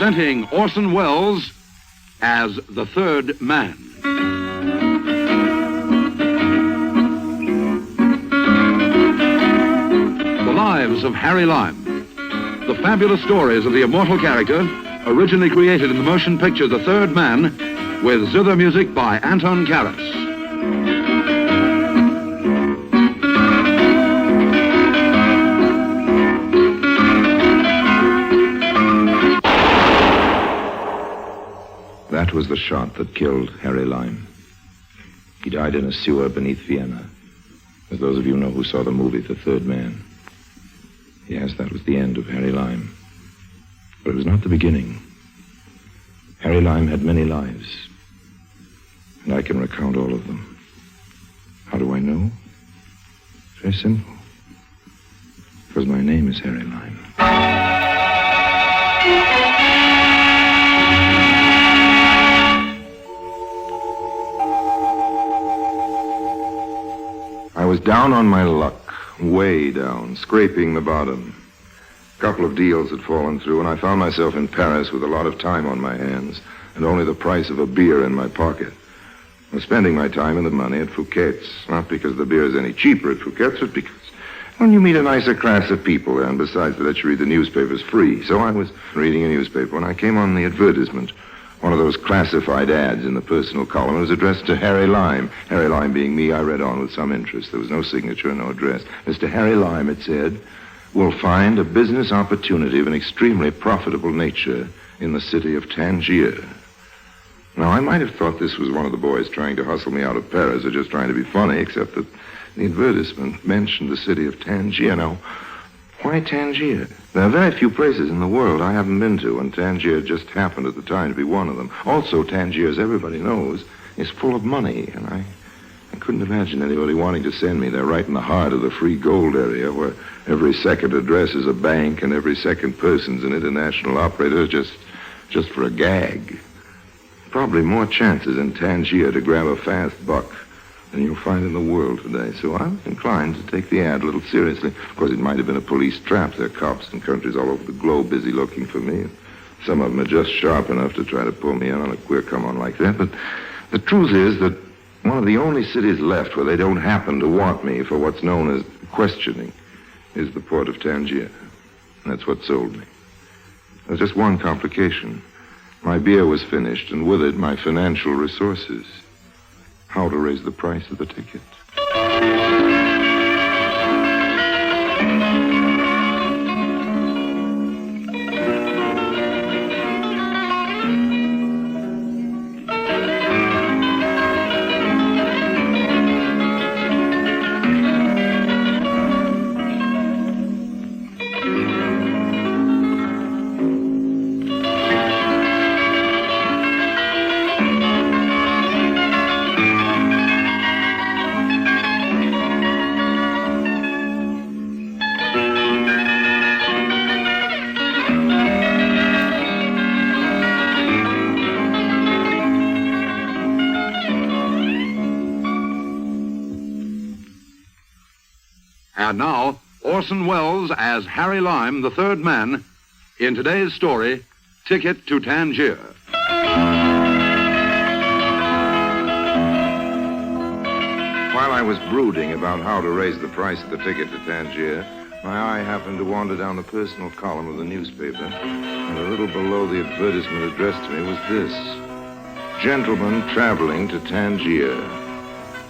presenting Orson Welles as The Third Man. The lives of Harry Lime. The fabulous stories of the immortal character, originally created in the motion picture The Third Man, with zither music by Anton Karas. That was the shot that killed Harry Lime. He died in a sewer beneath Vienna, as those of you know who saw the movie The Third Man. Yes, that was the end of Harry Lime. But it was not the beginning. Harry Lime had many lives, and I can recount all of them. How do I know? Very simple. Because my name is Harry Lime. I was down on my luck, way down, scraping the bottom. A couple of deals had fallen through, and I found myself in Paris with a lot of time on my hands and only the price of a beer in my pocket. I was spending my time and the money at Fouquet's, not because the beer is any cheaper at Fouquet's, but because, well, you meet a nicer class of people there, and besides, they let you read the newspapers free. So I was reading a newspaper when I came on the advertisement. One of those classified ads in the personal column. It was addressed to Harry Lime. Harry Lime being me, I read on with some interest. There was no signature, no address. Mr. Harry Lime, it said, will find a business opportunity of an extremely profitable nature in the city of Tangier. Now, I might have thought this was one of the boys trying to hustle me out of Paris or just trying to be funny, except that the advertisement mentioned the city of Tangier. Now, why Tangier? There are very few places in the world I haven't been to, and Tangier just happened at the time to be one of them. Also, Tangier, as everybody knows, is full of money, and I couldn't imagine anybody wanting to send me there right in the heart of the free gold area, where every second address is a bank and every second person's an international operator just for a gag. Probably more chances in Tangier to grab a fast buck than you'll find in the world today. So I'm inclined to take the ad a little seriously. Of course, it might have been a police trap. There are cops in countries all over the globe busy looking for me. Some of them are just sharp enough to try to pull me in on a queer come-on like that. But the truth is that one of the only cities left where they don't happen to want me for what's known as questioning is the port of Tangier. That's what sold me. There's just one complication. My beer was finished, and with it, my financial resources. How to raise the price of the ticket. And now, Orson Welles as Harry Lime, the third man, in today's story, Ticket to Tangier. While I was brooding about how to raise the price of the ticket to Tangier, my eye happened to wander down the personal column of the newspaper, and a little below the advertisement addressed to me was this: Gentleman traveling to Tangier.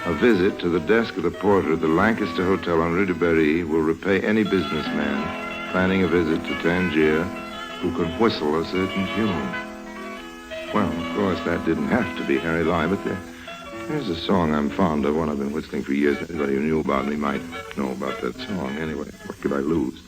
A visit to the desk of the porter at the Lancaster Hotel on Rue de Berry will repay any businessman planning a visit to Tangier who can whistle a certain tune. Well, of course, that didn't have to be Harry Lime, but there's a song I'm fond of, one I've been whistling for years. Anybody who knew about me might know about that song. Anyway, what could I lose?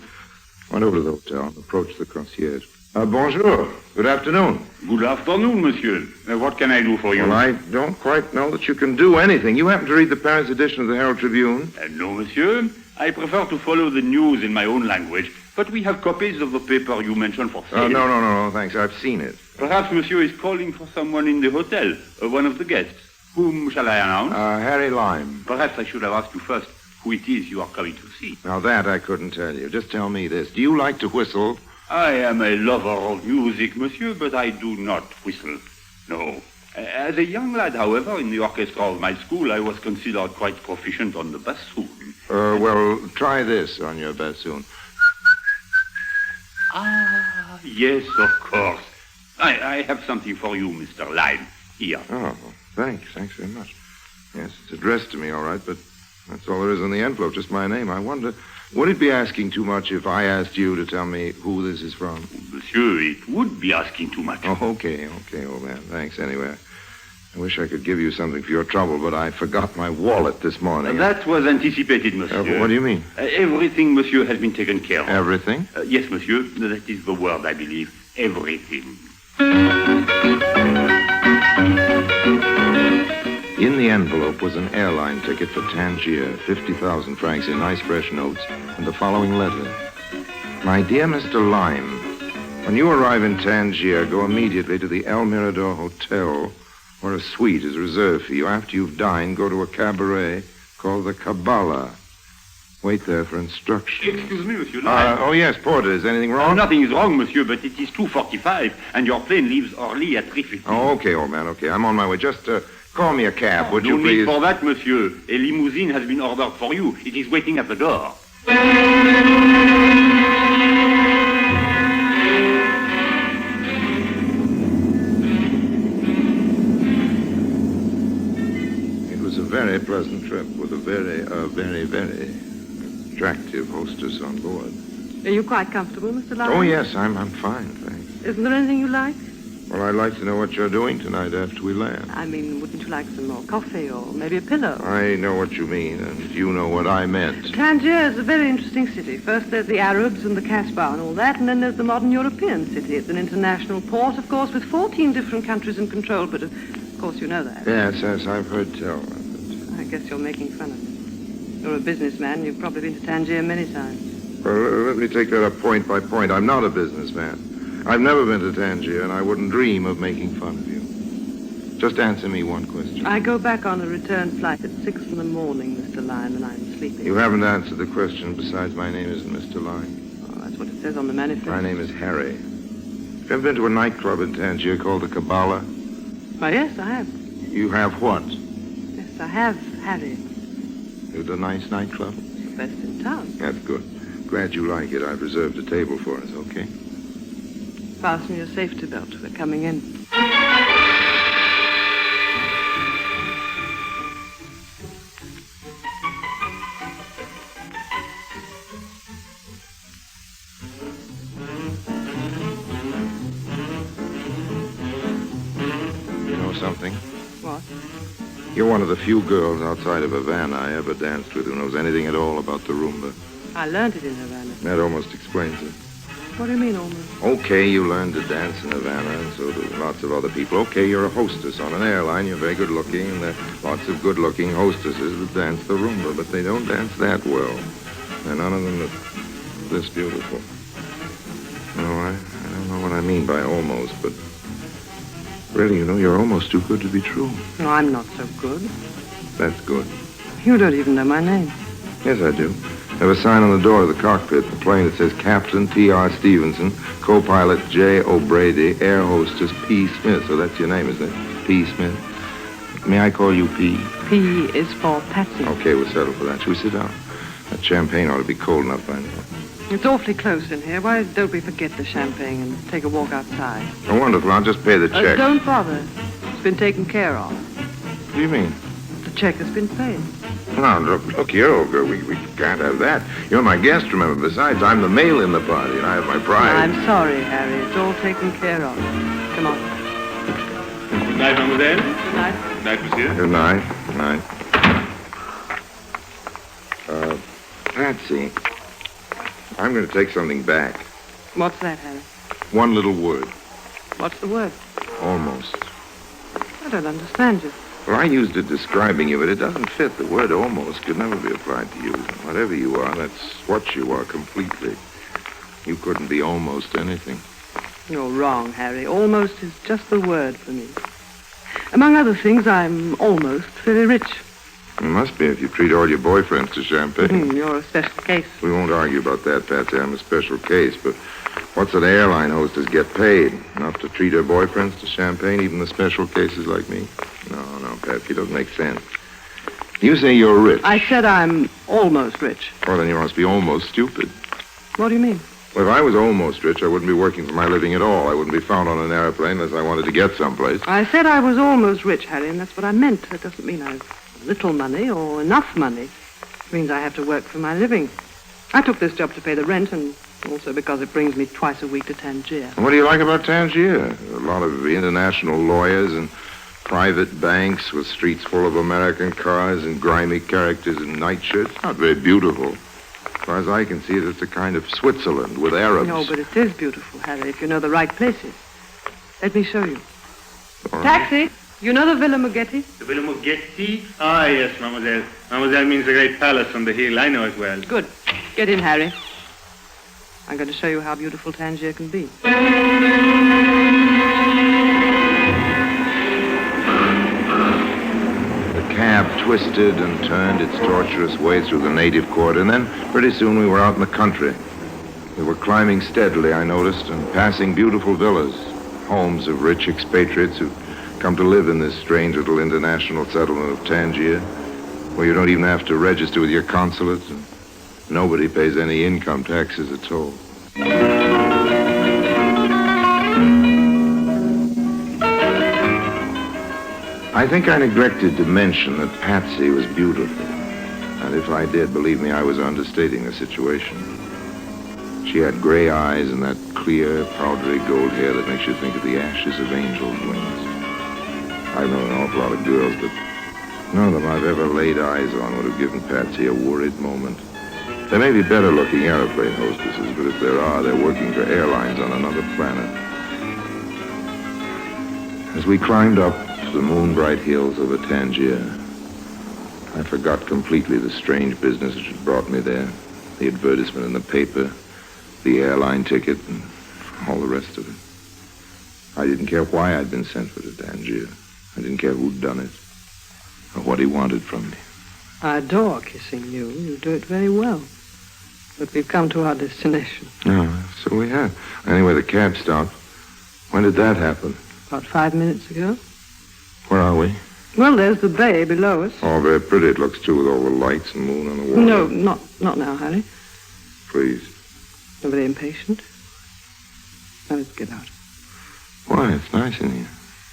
Went over to the hotel and approached the concierge. Bonjour. Good afternoon. Good afternoon, monsieur. What can I do for you? Well, I don't quite know that you can do anything. You happen to read the Paris edition of the Herald Tribune? No, monsieur. I prefer to follow the news in my own language, but we have copies of the paper you mentioned for sale. No, thanks. I've seen it. Perhaps monsieur is calling for someone in the hotel, one of the guests. Whom shall I announce? Harry Lime. Perhaps I should have asked you first who it is you are coming to see. Now, that I couldn't tell you. Just tell me this. Do you like to whistle I am a lover of music, monsieur, but I do not whistle. No. As a young lad, however, in the orchestra of my school, I was considered quite proficient on the bassoon. Well, try this on your bassoon. Ah, yes, of course. I have something for you, Mr. Lime. Here. Oh, thanks. Thanks very much. Yes, it's addressed to me, all right, but that's all there is on the envelope, just my name. I wonder, would it be asking too much if I asked you to tell me who this is from? Monsieur, it would be asking too much. Oh, okay, old man. Thanks, anyway. I wish I could give you something for your trouble, but I forgot my wallet this morning. That was anticipated, monsieur. What do you mean? Everything, monsieur, has been taken care of. Everything? Yes, monsieur. That is the word, I believe. Everything. In the envelope was an airline ticket for Tangier, 50,000 francs in nice fresh notes, and the following letter. My dear Mr. Lime, when you arrive in Tangier, go immediately to the El Mirador Hotel, where a suite is reserved for you. After you've dined, go to a cabaret called the Kabbalah. Wait there for instructions. Excuse me, monsieur. Yes, Porter. Is anything wrong? Nothing is wrong, monsieur, but it is 2:45, and your plane leaves early at 3:15. Oh, okay, old man, okay. I'm on my way. Just call me a cab, would you No please? need for that, monsieur. A limousine has been ordered for you. It is waiting at the door. It was a very pleasant trip with a very attractive hostess on board. Are you quite comfortable, Mr. Lyon? Oh, yes, I'm fine, thanks. Isn't there anything you like? Well, I'd like to know what you're doing tonight after we land. I mean, wouldn't you like some more coffee or maybe a pillow? I know what you mean, and you know what I meant. Tangier is a very interesting city. First there's the Arabs and the Kasbah and all that, and then there's the modern European city. It's an international port, of course, with 14 different countries in control, but of course you know that. Yes, I've heard tell. I guess you're making fun of me. You're a businessman. You've probably been to Tangier many times. Well, let me take that up point by point. I'm not a businessman. I've never been to Tangier, and I wouldn't dream of making fun of you. Just answer me one question. I go back on a return flight at 6 in the morning, Mr. Lyon, and I'm sleeping. You haven't answered the question. Besides, my name isn't Mr. Lyon. Oh, that's what it says on the manifest. My name is Harry. Have you ever been to a nightclub in Tangier called the Kabbalah? Oh, yes, I have. You have what? Yes, I have, Harry. It's a nice nightclub? It's the best in town. That's good. Glad you like it. I've reserved a table for us, okay? Fasten your safety belt. We're coming in. You know something? What? You're one of the few girls outside of Havana I ever danced with who knows anything at all about the rumba. I learned it in Havana. That almost explains it. What do you mean, almost? Okay, you learned to dance in Havana, and so do lots of other people. Okay, you're a hostess on an airline. You're very good-looking, and there are lots of good-looking hostesses that dance the rumba, but they don't dance that well. And none of them are this beautiful. No, I don't know what I mean by almost, but really, you know, you're almost too good to be true. No, I'm not so good. That's good. You don't even know my name. Yes, I do. I have a sign on the door of the cockpit, the plane that says Captain T.R. Stevenson, co-pilot J. O'Brady, air hostess P. Smith. So that's your name, isn't it? P. Smith. May I call you P? P is for Patsy. Okay, we'll settle for that. Shall we sit down? That champagne ought to be cold enough by now. It's awfully close in here. Why don't we forget the champagne and take a walk outside? Oh, wonderful. I'll just pay the check. Don't bother. It's been taken care of. What do you mean? The check has been paid. No, look here, old girl. We can't have that. You're my guest, remember. Besides, I'm the male in the party, and I have my pride. I'm sorry, Harry. It's all taken care of. Come on. Good night, mademoiselle. Good night. Good night, monsieur. Good night. Good night. Patsy, I'm going to take something back. What's that, Harry? One little word. What's the word? Almost. I don't understand you. Well, I used it describing you, but it doesn't fit. The word almost could never be applied to you. Whatever you are, that's what you are completely. You couldn't be almost anything. You're wrong, Harry. Almost is just the word for me. Among other things, I'm almost very rich. It must be if you treat all your boyfriends to champagne. You're a special case. We won't argue about that, Patsy. I'm a special case, but what's an airline hostess get paid? Enough to treat her boyfriends to champagne, even the special cases like me? No, Patsy, it doesn't make sense. You say you're rich. I said I'm almost rich. Well, then you must be almost stupid. What do you mean? Well, if I was almost rich, I wouldn't be working for my living at all. I wouldn't be found on an airplane unless I wanted to get someplace. I said I was almost rich, Harry, and that's what I meant. That doesn't mean I've little money or enough money. It means I have to work for my living. I took this job to pay the rent and also because it brings me twice a week to Tangier. And what do you like about Tangier? A lot of international lawyers and private banks with streets full of American cars and grimy characters in nightshirts. Not very beautiful. As far as I can see it, it's a kind of Switzerland with Arabs. No, but it is beautiful, Harry, if you know the right places. Let me show you. All right. Taxi! You know the Villa Muggetti? The Villa Muggetti? Ah, yes, mademoiselle. Mademoiselle means the great palace on the hill. I know it well. Good. Get in, Harry. I'm going to show you how beautiful Tangier can be. The cab twisted and turned its tortuous way through the native quarter, and then pretty soon we were out in the country. We were climbing steadily, I noticed, and passing beautiful villas, homes of rich expatriates who come to live in this strange little international settlement of Tangier, where you don't even have to register with your consulate, and nobody pays any income taxes at all. I think I neglected to mention that Patsy was beautiful. And if I did, believe me, I was understating the situation. She had gray eyes and that clear, powdery gold hair that makes you think of the ashes of angels' wings. I've known an awful lot of girls, but none of them I've ever laid eyes on would have given Patsy a worried moment. There may be better-looking airplane hostesses, but if there are, they're working for airlines on another planet. As we climbed up the moon-bright hills over Tangier, I forgot completely the strange business which had brought me there, the advertisement in the paper, the airline ticket, and all the rest of it. I didn't care why I'd been sent for to Tangier. I didn't care who'd done it or what he wanted from me. I adore kissing you. You do it very well. But we've come to our destination. Oh, so we have. Anyway, the cab stopped. When did that happen? About 5 minutes ago. Where are we? Well, there's the bay below us. Oh, very pretty it looks, too, with all the lights and moon on the water. No, not now, Harry. Please. You're very impatient. Now let's get out. Why, it's nice in here.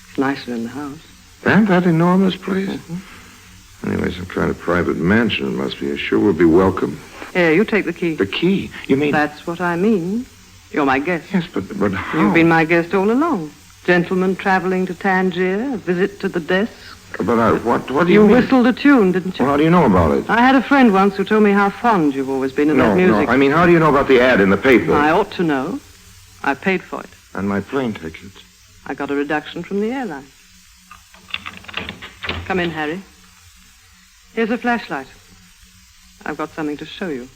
It's nicer in the house. And that enormous place? Mm-hmm. Anyway, some kind of private mansion it must be. Sure we'll be welcome. Here, you take the key. The key? You mean... That's what I mean. You're my guest. Yes, but how? You've been my guest all along. Gentleman traveling to Tangier, a visit to the desk. But what do you You mean? whistled a tune, didn't you? Well, how do you know about it? I had a friend once who told me how fond you've always been of that music. No, I mean, how do you know about the ad in the paper? I ought to know. I paid for it. And my plane ticket. I got a reduction from the airline. Come in, Harry. Here's a flashlight. I've got something to show you.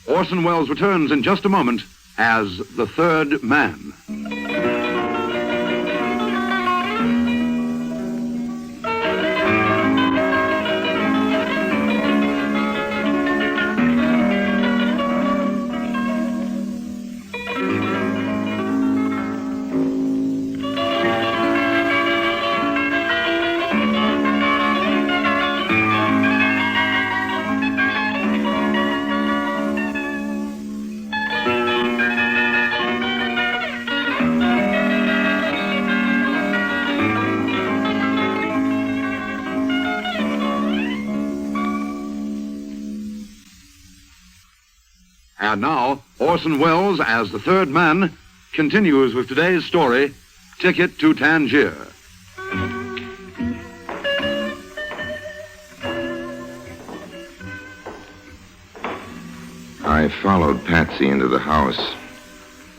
Orson Welles returns in just a moment as the third man. And now, Orson Welles as the third man continues with today's story, Ticket to Tangier. I followed Patsy into the house.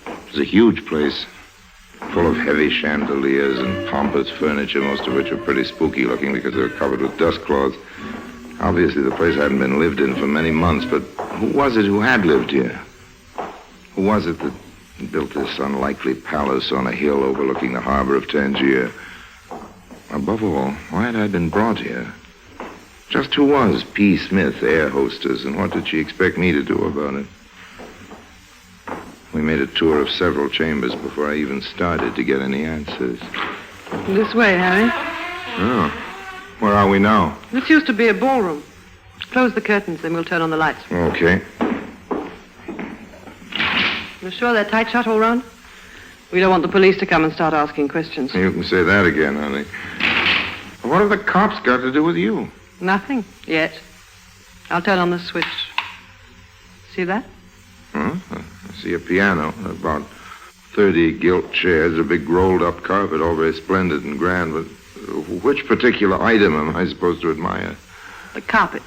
It was a huge place, full of heavy chandeliers and pompous furniture, most of which were pretty spooky looking because they were covered with dust cloths. Obviously, the place hadn't been lived in for many months, but who was it who had lived here? Who was it that built this unlikely palace on a hill overlooking the harbor of Tangier? Above all, why had I been brought here? Just who was P. Smith, air hostess, and what did she expect me to do about it? We made a tour of several chambers before I even started to get any answers. This way, Harry. Oh. Where are we now? This used to be a ballroom. Close the curtains, then we'll turn on the lights. Okay. You sure they're tight shut all round? We don't want the police to come and start asking questions. You can say that again, honey. What have the cops got to do with you? Nothing, yet. I'll turn on the switch. See that? Huh? I see a piano, about 30 gilt chairs, a big rolled-up carpet, all very splendid and grand, but which particular item am I supposed to admire? The carpet.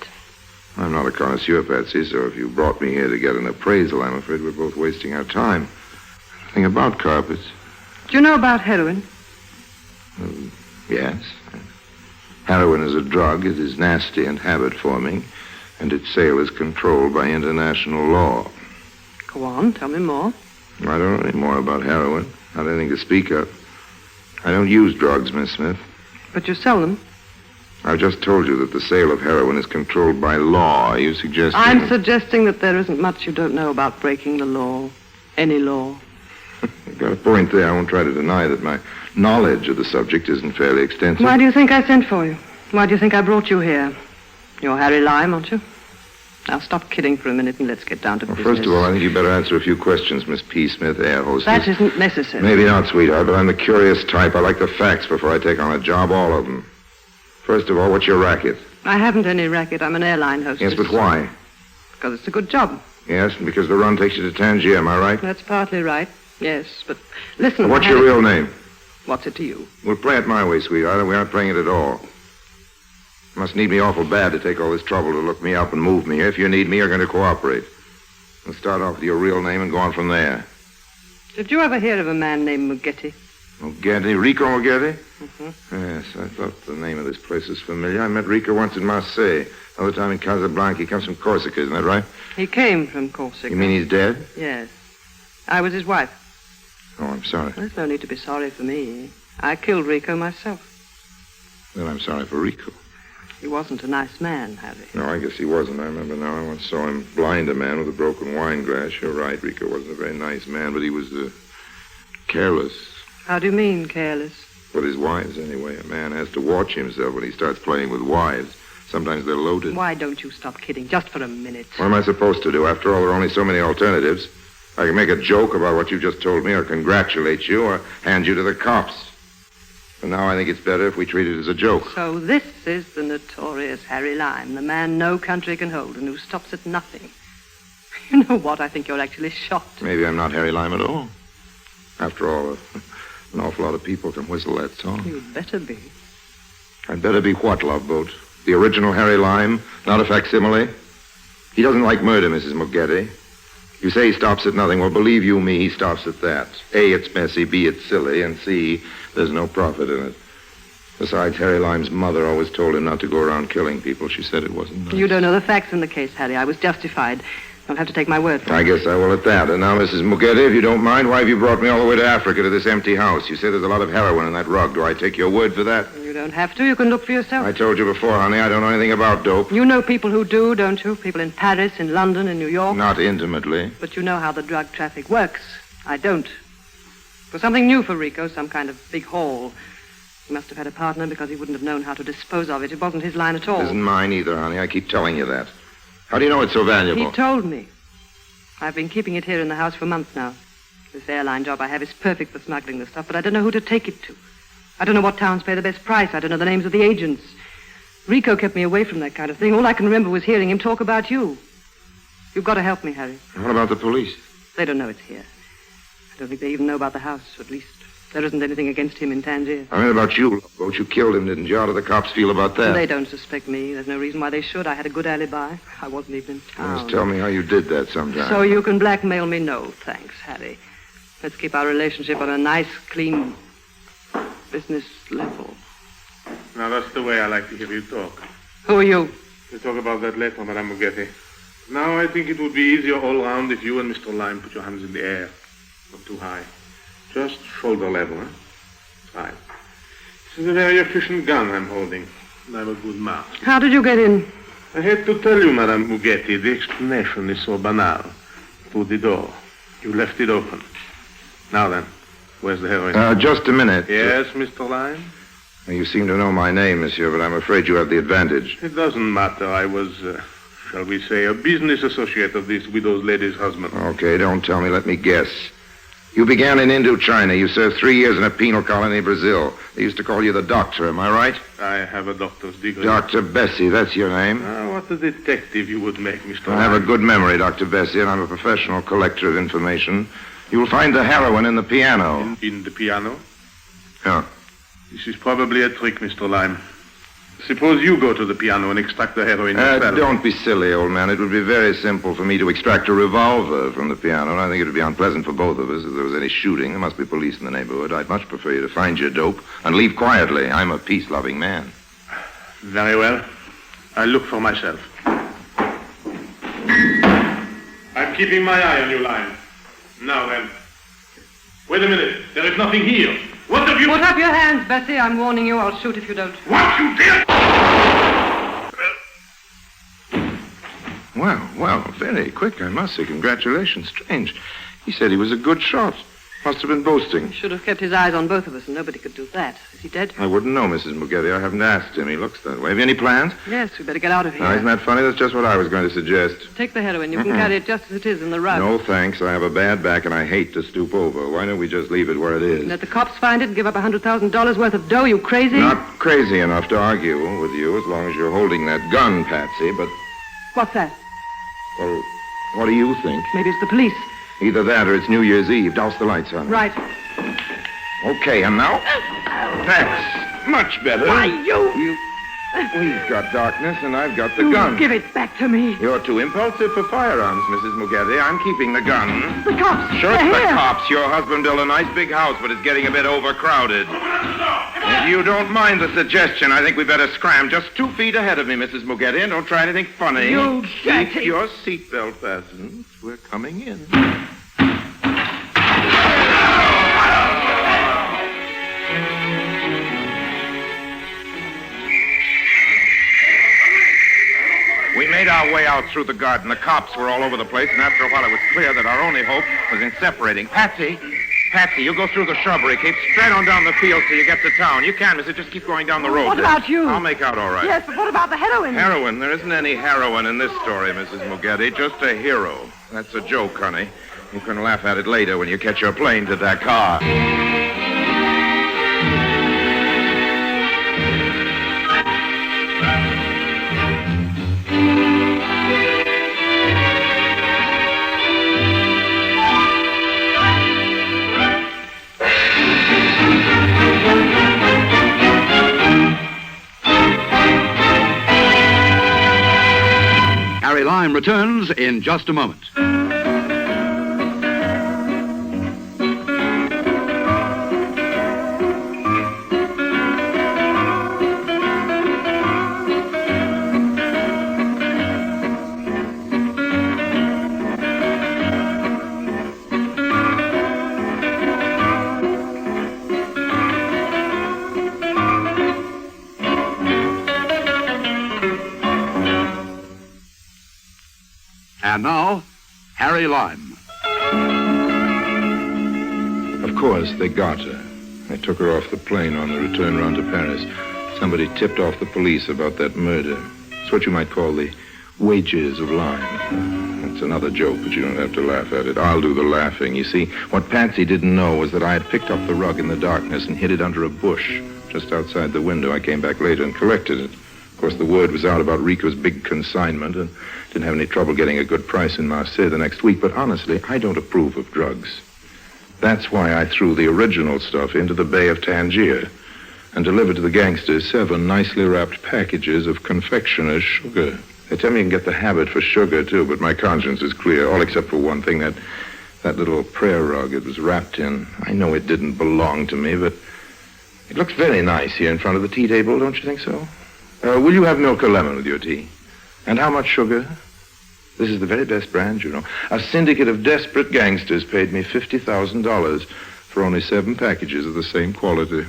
I'm not a connoisseur, Patsy, so if you brought me here to get an appraisal, I'm afraid we're both wasting our time. Nothing about carpets. Do you know about heroin? Yes. Heroin is a drug. It is nasty and habit-forming, and its sale is controlled by international law. Go on, tell me more. I don't know any more about heroin. Not anything to speak of. I don't use drugs, Miss Smith. But you sell them. I've just told you that the sale of heroin is controlled by law. Are you suggesting... I'm suggesting that there isn't much you don't know about breaking the law. Any law. You've got a point there. I won't try to deny that my knowledge of the subject isn't fairly extensive. Why do you think I sent for you? Why do you think I brought you here? You're Harry Lime, aren't you? Now stop kidding for a minute and let's get down to business. First of all, I think you better answer a few questions, Miss P. Smith, air hostess. That isn't necessary. Maybe not, sweetheart, but I'm the curious type. I like the facts before I take on a job, all of them. First of all, what's your racket? I haven't any racket. I'm an airline hostess. Yes, but why? Because it's a good job. Yes, and because the run takes you to Tangier, am I right? That's partly right. Yes, but listen... What's your real name? What's it to you? We'll play it my way, sweetheart, and we aren't playing it at all. You must need me awful bad to take all this trouble to look me up and move me. If you need me, you're going to cooperate. We'll start off with your real name and go on from there. Did you ever hear of a man named Muggetti? Muggetti? Rico Muggetti? Mm-hmm. Yes, I thought the name of this place was familiar. I met Rico once in Marseille. Another time in Casablanca. He comes from Corsica, isn't that right? He came from Corsica. You mean he's dead? Yes. I was his wife. Oh, I'm sorry. There's no need to be sorry for me. I killed Rico myself. Then I'm sorry for Rico. He wasn't a nice man, Harry. No, I guess he wasn't. I remember now. I once saw him blind a man with a broken wine glass. You're right. Rico wasn't a very nice man, but he was careless. How do you mean, careless? With his wives, anyway. A man has to watch himself when he starts playing with wives. Sometimes they're loaded. Why don't you stop kidding, just for a minute? What am I supposed to do? After all, there are only so many alternatives. I can make a joke about what you just told me, or congratulate you, or hand you to the cops. And now I think it's better if we treat it as a joke. So this is the notorious Harry Lime, the man no country can hold and who stops at nothing. You know what? I think you're actually shocked. Maybe I'm not Harry Lime at all. After all, an awful lot of people can whistle that song. You'd better be. I'd better be what, Love Boat? The original Harry Lime, not a facsimile? He doesn't like murder, Mrs. Muggetti. You say he stops at nothing. Well, believe you me, he stops at that. A, it's messy. B, it's silly. And C, there's no profit in it. Besides, Harry Lime's mother always told him not to go around killing people. She said it wasn't nice. You don't know the facts in the case, Harry. I was justified. Don't have to take my word for it. I guess I will at that. And now, Mrs. Muggetti, if you don't mind, why have you brought me all the way to Africa to this empty house? You say there's a lot of heroin in that rug. Do I take your word for that? You don't have to. You can look for yourself. I told you before, honey, I don't know anything about dope. You know people who do, don't you? People in Paris, in London, in New York. Not intimately. But you know how the drug traffic works. I don't. It was something new for Rico, some kind of big haul. He must have had a partner because he wouldn't have known how to dispose of it. It wasn't his line at all. It isn't mine either, honey. I keep telling you that. How do you know it's so valuable? He told me. I've been keeping it here in the house for months now. This airline job I have is perfect for smuggling the stuff, but I don't know who to take it to. I don't know what towns pay the best price. I don't know the names of the agents. Rico kept me away from that kind of thing. All I can remember was hearing him talk about you. You've got to help me, Harry. What about the police? They don't know it's here. I don't think they even know about the house. At least there isn't anything against him in Tangier. I mean about you, Love Boat. You killed him, didn't you? How do the cops feel about that? They don't suspect me. There's no reason why they should. I had a good alibi. I wasn't even in town. Just tell me how you did that sometime. So you can blackmail me? No, thanks, Harry. Let's keep our relationship on a nice, clean business level. Now, that's the way I like to hear you talk. Who are you? We'll talk about that later, Madame Mugetti. Now I think it would be easier all round if you and Mr. Lime put your hands in the air. Not too high. Just shoulder level, huh? Right. This is a very efficient gun I'm holding. And I'm a good marksman. How did you get in? I hate to tell you, Madame Mugetti, the explanation is so banal. Through the door. You left it open. Now then, where's the heroin? Just a minute. Yes, Mr. Lime? You seem to know my name, monsieur, but I'm afraid you have the advantage. It doesn't matter. I was, shall we say, a business associate of this widowed lady's husband. Okay, don't tell me. Let me guess. You began in Indochina. You served 3 years in a penal colony in Brazil. They used to call you the doctor, am I right? I have a doctor's degree. Dr. Bessie, that's your name? What a detective you would make, Mr. I have a good memory, Dr. Bessie, and I'm a professional collector of information. You will find the heroin in the piano. In the piano? Yeah. This is probably a trick, Mr. Lime. Suppose you go to the piano and extract the heroin yourself. Don't be silly, old man. It would be very simple for me to extract a revolver from the piano, and I think it would be unpleasant for both of us if there was any shooting. There must be police in the neighborhood. I'd much prefer you to find your dope and leave quietly. I'm a peace-loving man. Very well. I'll look for myself. I'm keeping my eye on you, Lime. Now then. Wait a minute. There is nothing here. What have you... Put up your hands, Bessie. I'm warning you. I'll shoot if you don't. What you did? Well, very quick, I must say. Congratulations. Strange. He said he was a good shot. Must have been boasting. He should have kept his eyes on both of us, and nobody could do that. Is he dead? I wouldn't know, Mrs. Mugetti. I haven't asked him. He looks that way. Have you any plans? Yes, we better get out of here. Now, isn't that funny? That's just what I was going to suggest. Take the heroin. You can carry it just as it is in the rug. No, thanks. I have a bad back, and I hate to stoop over. Why don't we just leave it where it is? Let the cops find it and give up $100,000 worth of dough, you crazy? Not crazy enough to argue with you as long as you're holding that gun, Patsy, but... What's that? Well, what do you think? Maybe it's the police. Either that or it's New Year's Eve. Douse the lights, honey. Right. Okay, and now? That's much better. Why, We've got darkness, and I've got the gun. Give it back to me. You're too impulsive for firearms, Mrs. Mugetti. I'm keeping the gun. The cops. Sure, They're it's the here. cops. Your husband built a nice big house, but it's getting a bit overcrowded. If you don't mind the suggestion, I think we better scram just 2 feet ahead of me, Mrs. Mugetti, and don't try anything funny. You Keep dirty... your seatbelt fastened. We're coming in. We made our way out through the garden. The cops were all over the place, and after a while it was clear that our only hope was in separating. Patsy, you go through the shrubbery. Keep straight on down the field till you get to town. You can, mister. Just keep going down the road. What about you? I'll make out all right. Yes, but what about the heroin? Heroin? There isn't any heroin in this story, Mrs. Mugetti. Just a hero. That's a joke, honey. You can laugh at it later when you catch your plane to Dakar. Harry Lime returns in just a moment. And now, Harry Lime. Of course, they got her. They took her off the plane on the return round to Paris. Somebody tipped off the police about that murder. It's what you might call the wages of Lime. It's another joke, but you don't have to laugh at it. I'll do the laughing. You see, what Patsy didn't know was that I had picked up the rug in the darkness and hid it under a bush just outside the window. I came back later and collected it. Of course, the word was out about Rico's big consignment, and didn't have any trouble getting a good price in Marseille the next week. But honestly, I don't approve of drugs. That's why I threw the original stuff into the Bay of Tangier and delivered to the gangsters 7 nicely wrapped packages of confectioner's sugar. They tell me you can get the habit for sugar, too, but my conscience is clear, all except for one thing, that little prayer rug it was wrapped in. I know it didn't belong to me, but it looks very nice here in front of the tea table, don't you think so? Will you have milk or lemon with your tea? And how much sugar? This is the very best brand, you know. A syndicate of desperate gangsters paid me $50,000 for only 7 packages of the same quality.